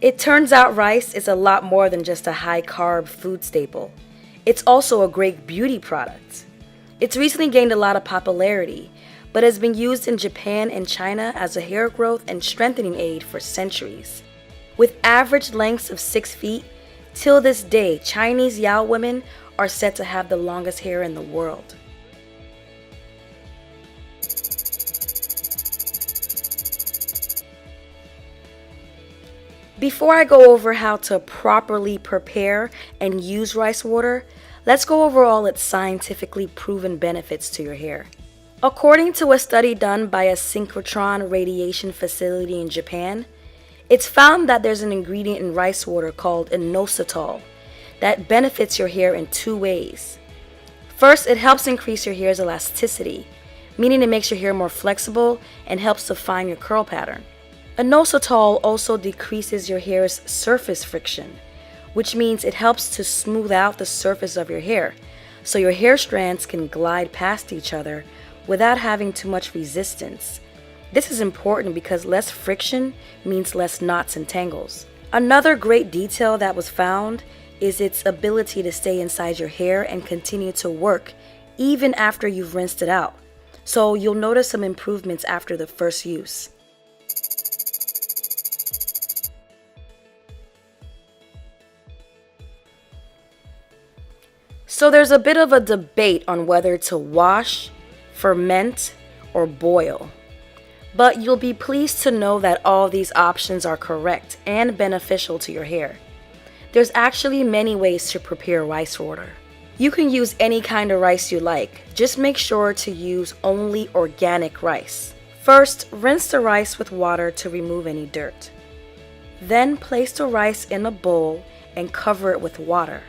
It turns out rice is a lot more than just a high-carb food staple. It's also a great beauty product. It's recently gained a lot of popularity, but has been used in Japan and China as a hair growth and strengthening aid for centuries. With average lengths of 6 feet, till this day, Chinese Yao women are said to have the longest hair in the world. Before I go over how to properly prepare and use rice water, let's go over all its scientifically proven benefits to your hair. According to a study done by a synchrotron radiation facility in Japan, it's found that there's an ingredient in rice water called inositol that benefits your hair in 2 ways. First, it helps increase your hair's elasticity, meaning it makes your hair more flexible and helps define your curl pattern. Inositol also decreases your hair's surface friction, which means it helps to smooth out the surface of your hair, so your hair strands can glide past each other without having too much resistance. This is important because less friction means less knots and tangles. Another great detail that was found is its ability to stay inside your hair and continue to work even after you've rinsed it out. So you'll notice some improvements after the first use. So there's a bit of a debate on whether to wash, ferment, or boil. But you'll be pleased to know that all these options are correct and beneficial to your hair. There's actually many ways to prepare rice water. You can use any kind of rice you like, just make sure to use only organic rice. First, rinse the rice with water to remove any dirt. Then place the rice in a bowl and cover it with water.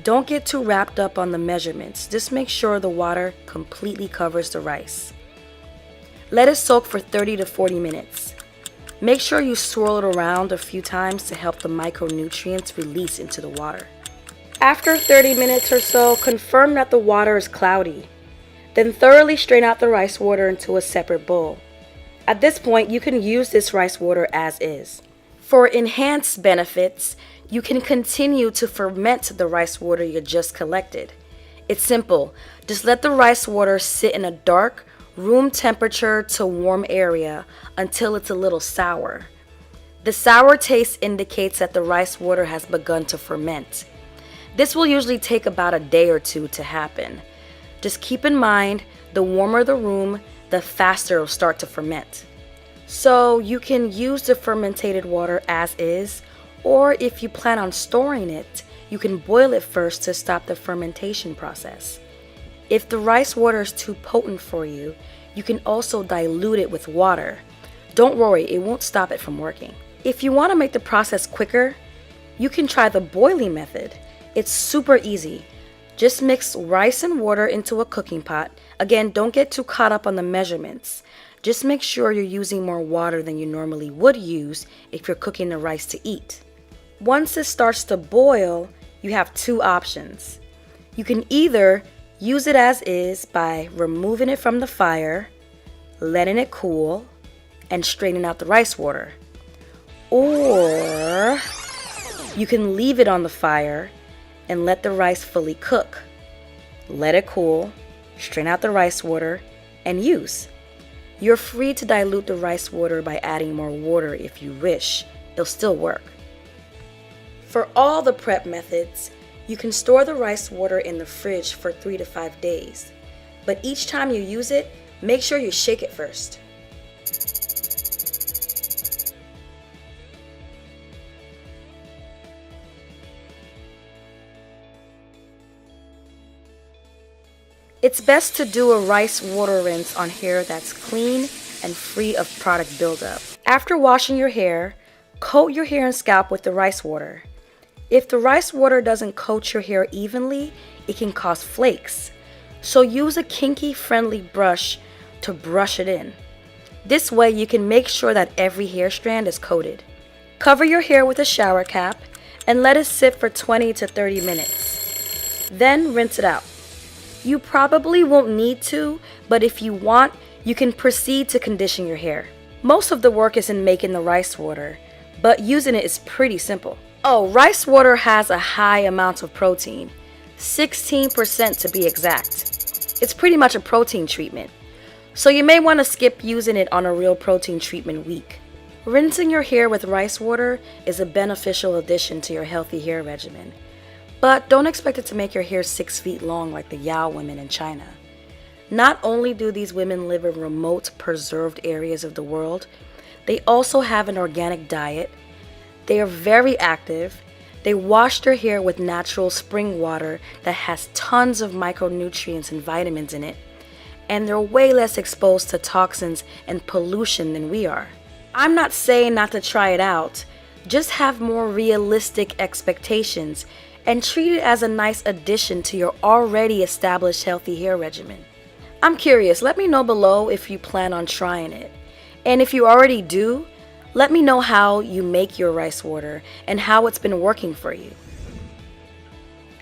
Don't get too wrapped up on the measurements, just make sure the water completely covers the rice. Let it soak for 30 to 40 minutes. Make sure you swirl it around a few times to help the micronutrients release into the water. After 30 minutes or so, confirm that the water is cloudy. Then thoroughly strain out the rice water into a separate bowl. At this point, you can use this rice water as is. For enhanced benefits, you can continue to ferment the rice water you just collected. It's simple. Just let the rice water sit in a dark, room temperature to warm area until it's a little sour. The sour taste indicates that the rice water has begun to ferment. This will usually take about a day or 2 to happen. Just keep in mind, the warmer the room, the faster it'll start to ferment. So you can use the fermented water as is, or if you plan on storing it, you can boil it first to stop the fermentation process. If the rice water is too potent for you, you can also dilute it with water. Don't worry, it won't stop it from working. If you want to make the process quicker, you can try the boiling method. It's super easy. Just mix rice and water into a cooking pot. Again, don't get too caught up on the measurements. Just make sure you're using more water than you normally would use if you're cooking the rice to eat. Once it starts to boil, you have 2 options. You can either use it as is by removing it from the fire, letting it cool, and straining out the rice water. Or you can leave it on the fire and let the rice fully cook. Let it cool, strain out the rice water, and use. You're free to dilute the rice water by adding more water if you wish. It'll still work. For all the prep methods, you can store the rice water in the fridge for 3 to 5 days. But each time you use it, make sure you shake it first. It's best to do a rice water rinse on hair that's clean and free of product buildup. After washing your hair, coat your hair and scalp with the rice water. If the rice water doesn't coat your hair evenly, it can cause flakes. So use a kinky-friendly brush to brush it in. This way you can make sure that every hair strand is coated. Cover your hair with a shower cap and let it sit for 20 to 30 minutes. Then rinse it out. You probably won't need to, but if you want, you can proceed to condition your hair. Most of the work is in making the rice water, but using it is pretty simple. Oh, rice water has a high amount of protein, 16% to be exact. It's pretty much a protein treatment, so you may want to skip using it on a real protein treatment week. Rinsing your hair with rice water is a beneficial addition to your healthy hair regimen, but don't expect it to make your hair 6 feet long like the Yao women in China. Not only do these women live in remote, preserved areas of the world, they also have an organic diet. They are very active. They wash their hair with natural spring water that has tons of micronutrients and vitamins in it. And they're way less exposed to toxins and pollution than we are. I'm not saying not to try it out. Just have more realistic expectations and treat it as a nice addition to your already established healthy hair regimen. I'm curious, let me know below if you plan on trying it. And if you already do, let me know how you make your rice water and how it's been working for you.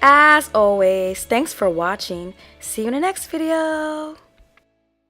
As always, thanks for watching. See you in the next video.